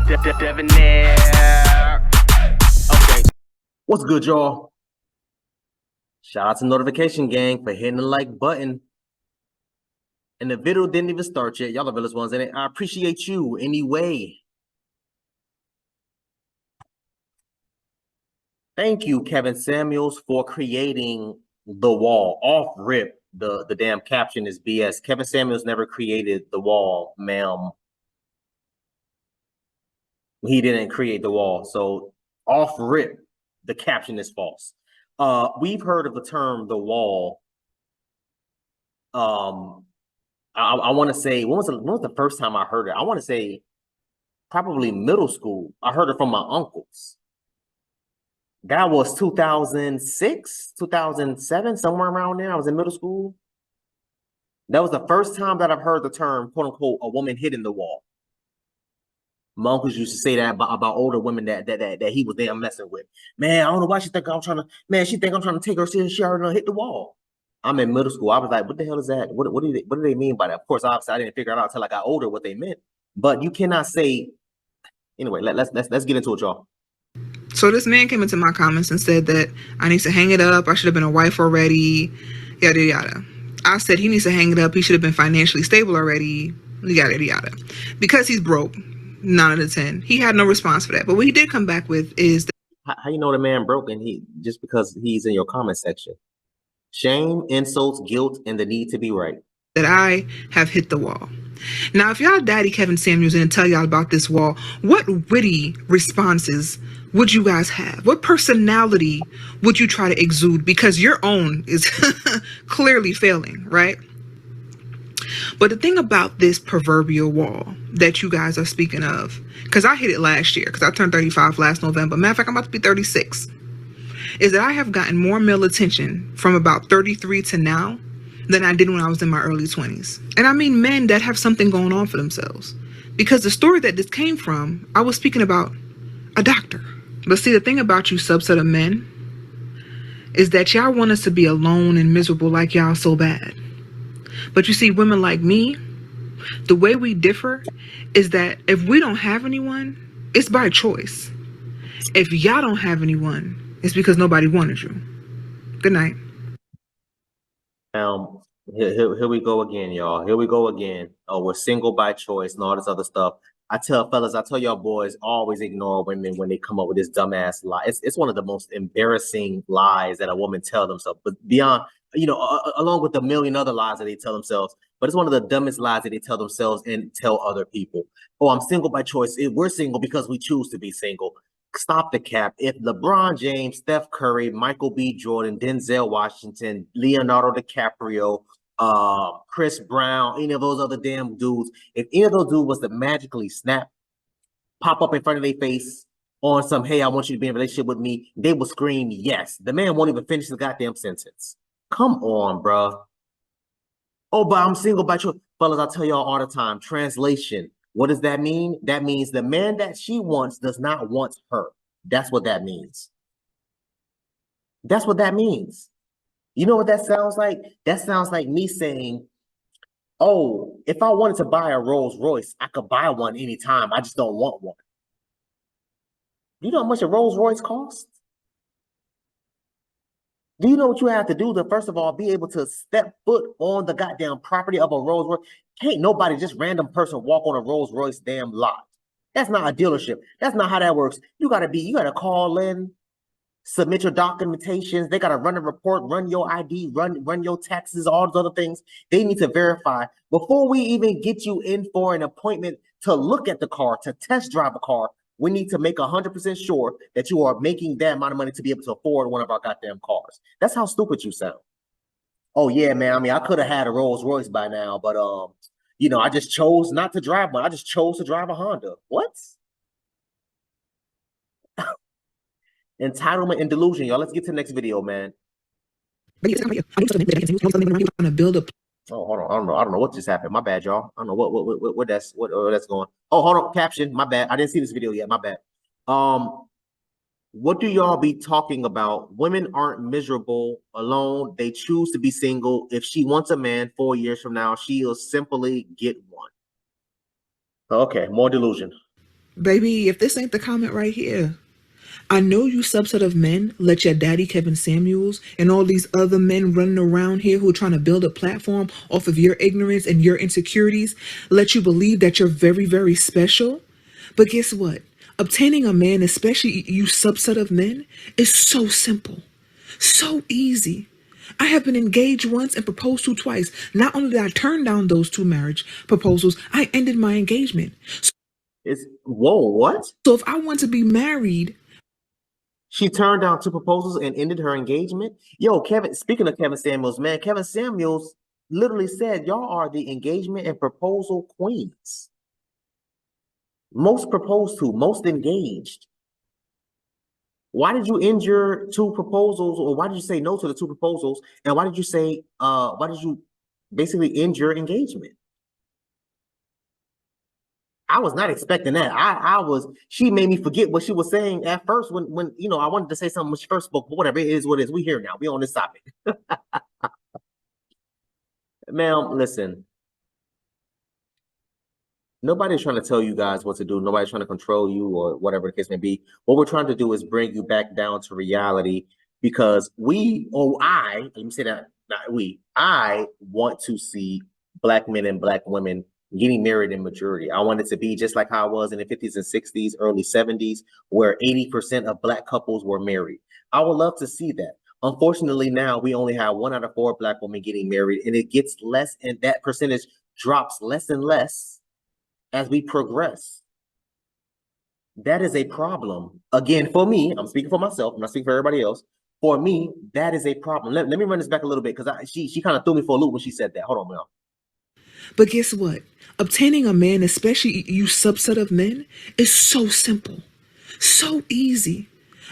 Debonair. Okay. What's good, y'all? Shout out to Notification Gang for hitting the like button. And the video didn't even start yet. Y'all the realest ones in it. I appreciate you anyway. Thank you, Kevin Samuels, for creating the wall. Off rip, the damn caption is BS. Kevin Samuels never created the wall, ma'am. He didn't create the wall. So off rip, the caption is false. We've heard of the term the wall. I want to say, when was the first time I heard it? I want to say probably middle school. I heard it from my uncles. That was 2006, 2007, somewhere around there. I was in middle school. That was the first time that I've heard the term, quote unquote, a woman hitting the wall. My uncles used to say that about older women that he was there messing with. Man, I don't know why she think I'm trying to. Man, she think I'm trying to take her serious. She already hit the wall. I'm in middle school. I was like, what the hell is that? What do they mean by that? Of course, obviously, I didn't figure it out until I got older what they meant. But you cannot say. Anyway, let's get into it, y'all. So this man came into my comments and said that I need to hang it up. I should have been a wife already. Yada yada. I said he needs to hang it up. He should have been financially stable already. Yada yada. Because he's broke. 9 out of 10. He had no response for that. But what he did come back with is how you know the man broke and he just because he's in your comment section. Shame, insults, guilt, and the need to be right. That I have hit the wall. Now, if y'all daddy Kevin Samuels didn't tell y'all about this wall, what witty responses would you guys have? What personality would you try to exude? Because your own is clearly failing, right? But the thing about this proverbial wall that you guys are speaking of, because I hit it last year, because I turned 35 last November. Matter of fact, I'm about to be 36. Is that I have gotten more male attention from about 33 to now than I did when I was in my early 20s. And I mean men that have something going on for themselves. Because the story that this came from, I was speaking about a doctor. But see, the thing about you subset of men is that y'all want us to be alone and miserable like y'all so bad. But you see, women like me, the way we differ is that if we don't have anyone, it's by choice. If y'all don't have anyone, it's because nobody wanted you. Good night. Here we go again, y'all. Here we go again. Oh, we're single by choice and all this other stuff. I tell y'all boys, always ignore women when they come up with this dumbass lie. It's one of the most embarrassing lies that a woman tell themselves. But beyond, along with the million other lies that they tell themselves, but it's one of the dumbest lies that they tell themselves and tell other people. Oh, I'm single by choice. We're single because we choose to be single. Stop the cap. If LeBron James, Steph Curry, Michael B. Jordan, Denzel Washington, Leonardo DiCaprio, Chris Brown, any of those other damn dudes, if any of those dudes was to magically snap, pop up in front of their face on some, hey, I want you to be in a relationship with me, they will scream yes. The man won't even finish the goddamn sentence. Come on, bro. Oh, but I'm single by choice. Fellas, I tell y'all all the time, translation. What does that mean? That means the man that she wants does not want her. That's what that means. That's what that means. You know what that sounds like? That sounds like me saying, oh, if I wanted to buy a Rolls Royce, I could buy one anytime. I just don't want one. You know how much a Rolls Royce costs? Do you know what you have to do to, first of all, be able to step foot on the goddamn property of a Rolls Royce? Can't nobody, just random person, walk on a Rolls Royce damn lot. That's not a dealership. That's not how that works. You gotta call in, submit your documentations. They gotta run a report, run your ID, run your taxes, all those other things. They need to verify before we even get you in for an appointment to look at the car, to test drive a car. We need to make 100% sure that you are making that amount of money to be able to afford one of our goddamn cars. That's how stupid you sound. Oh yeah, man. I mean, I could have had a Rolls Royce by now, but I just chose not to drive one. I just chose to drive a Honda. What? Entitlement and delusion, y'all. Let's get to the next video, man. Oh, hold on. I don't know what just happened. My bad, y'all. I don't know what that's going. Oh, hold on. Caption. My bad. I didn't see this video yet. My bad. What do y'all be talking about? Women aren't miserable alone. They choose to be single. If she wants a man 4 years from now, she'll simply get one. Okay, more delusion. Baby, if this ain't the comment right here. I know you subset of men let your daddy Kevin Samuels and all these other men running around here who are trying to build a platform off of your ignorance and your insecurities let you believe that you're very, very special. But guess what? Obtaining a man, especially you subset of men, is so simple, so easy. I have been engaged once and proposed to twice. Not only did I turn down those two marriage proposals, I ended my engagement. Whoa, what? So if I want to be married, she turned down two proposals and ended her engagement. Yo, Kevin, speaking of Kevin Samuels, man, Kevin Samuels literally said, y'all are the engagement and proposal queens. Most proposed to, most engaged. Why did you end your two proposals, or why did you say no to the two proposals? And why did you basically end your engagement? I was not expecting that. She made me forget what she was saying at first when I wanted to say something when she first spoke, but whatever, it is what it is. We here now. We on this topic. Ma'am, listen. Nobody's trying to tell you guys what to do. Nobody's trying to control you or whatever the case may be. What we're trying to do is bring you back down to reality, because let me say that, not we, I want to see Black men and Black women getting married in maturity. I want it to be just like how it was in the 50s and 60s, early 70s, where 80% of Black couples were married. I would love to see that. Unfortunately, now we only have 1 out of 4 Black women getting married, and it gets less, and that percentage drops less and less as we progress. That is a problem. Again, for me, I'm speaking for myself, I'm not speaking for everybody else. For me, that is a problem. Let me run this back a little bit, because she kind of threw me for a loop when she said that. Hold on, y'all. but guess what? Obtaining a man, especially you subset of men, is so simple, so easy.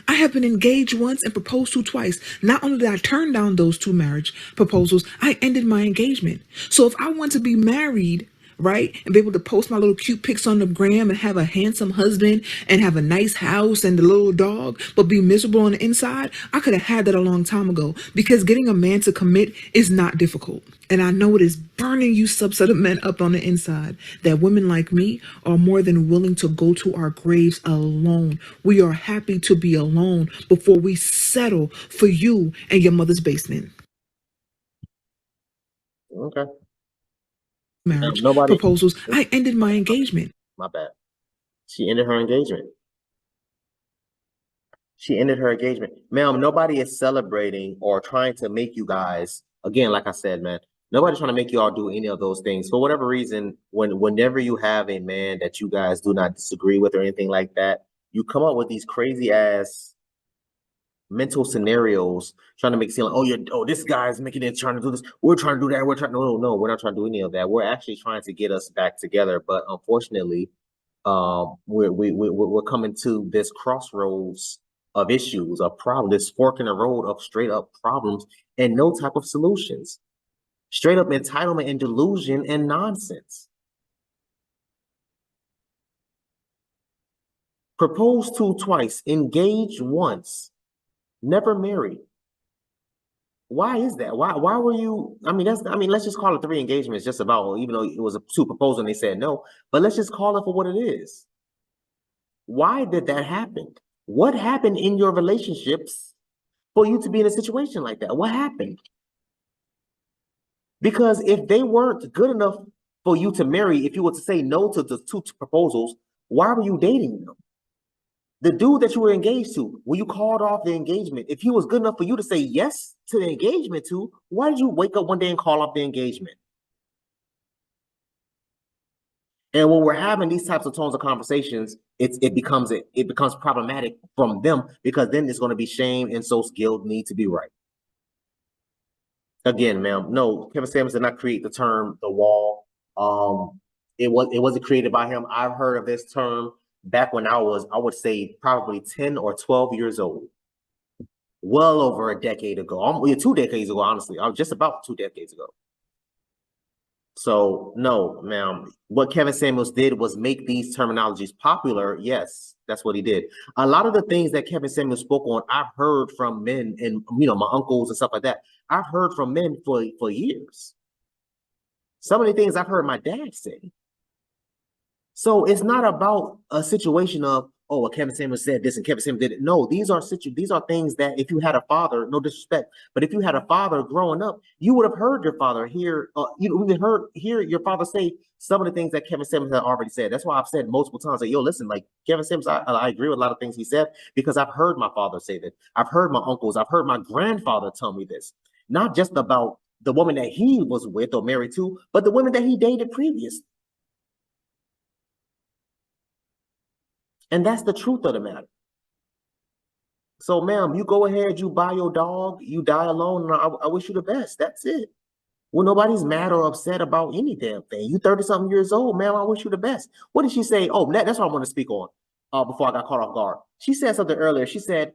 I have been engaged once and proposed to twice. Not only did I turn down those two marriage proposals, I ended my engagement. So if I want to be married, right, and be able to post my little cute pics on the gram and have a handsome husband and have a nice house and a little dog, but be miserable on the inside, I could have had that a long time ago, because getting a man to commit is not difficult. And I know it is burning you subset of men up on the inside that women like me are more than willing to go to our graves alone. We are happy to be alone before we settle for you and your mother's basement. Okay. Marriage proposals. I ended my engagement. My bad. She ended her engagement. She ended her engagement. Ma'am, nobody is celebrating or trying to make you guys, again, like I said, man, nobody's trying to make you all do any of those things. For whatever reason, whenever you have a man that you guys do not disagree with or anything like that, you come up with these crazy ass mental scenarios trying to make it seem like, this guy's making it, trying to do this, we're trying to do that, no, we're not trying to do any of that. We're actually trying to get us back together. But unfortunately, we're coming to this crossroads of issues, a problem, this fork in the road of straight up problems and no type of solutions. Straight up entitlement and delusion and nonsense. Proposed to twice, engaged once, never married. Why is that? Why were you? Let's just call it 3 engagements, just about, even though it was a 2 proposals and they said no, but let's just call it for what it is. Why did that happen? What happened in your relationships for you to be in a situation like that? What happened? Because if they weren't good enough for you to marry, if you were to say no to the 2 proposals, why were you dating them? The dude that you were engaged to, when you called off the engagement, if he was good enough for you to say yes to the engagement to, why did you wake up one day and call off the engagement? And when we're having these types of tones of conversations, it becomes problematic from them, because then there's going to be shame, and so guilt need to be right. Again, ma'am, no, Kevin Samuels did not create the term "the wall." It wasn't created by him. I've heard of this term back when I would say probably 10 or 12 years old, well over a decade ago, 2 decades ago, honestly. I was just about 2 decades ago. So no, ma'am, what Kevin Samuels did was make these terminologies popular. Yes, that's what he did. A lot of the things that Kevin Samuels spoke on, I've heard from men and, my uncles and stuff like that. I've heard from men for years. Some of the things I've heard my dad say. So it's not about a situation of, oh, well, Kevin Samuels said this and Kevin Samuels did it. No, these are things that if you had a father, no disrespect, but if you had a father growing up, you would have heard your father hear your father say some of the things that Kevin Samuels had already said. That's why I've said multiple times that, yo, listen, like Kevin Samuels, I agree with a lot of things he said because I've heard my father say that. I've heard my uncles, I've heard my grandfather tell me this, not just about the woman that he was with or married to, but the women that he dated previous. And that's the truth of the matter. So, ma'am, you go ahead, you buy your dog, you die alone, and I wish you the best. That's it. Well, nobody's mad or upset about any damn thing. You 30-something years old, ma'am, I wish you the best. What did she say? Oh, that's what I want to speak on before I got caught off guard. She said something earlier. She said,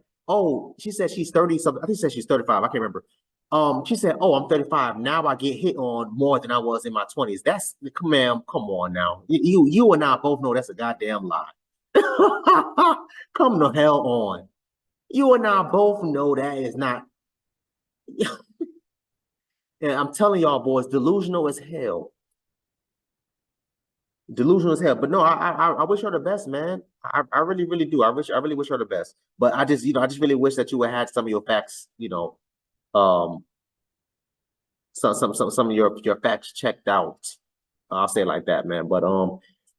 she's 30-something. I think she said she's 35. I can't remember. She said, oh, I'm 35. Now I get hit on more than I was in my 20s. That's, ma'am, come on now. You and I both know that's a goddamn lie. Come the hell on. You and I both know that is not. And I'm telling y'all, boys, delusional as hell. Delusional as hell. But no, I wish her the best, man. I really, really do. I really wish her the best. But I just really wish that you would have had some of your facts, some of your facts checked out. I'll say it like that, man. But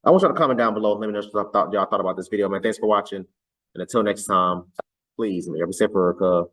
I want y'all to comment down below. Let me know what y'all thought about this video, man. Thanks for watching. And until next time, please, man, every step for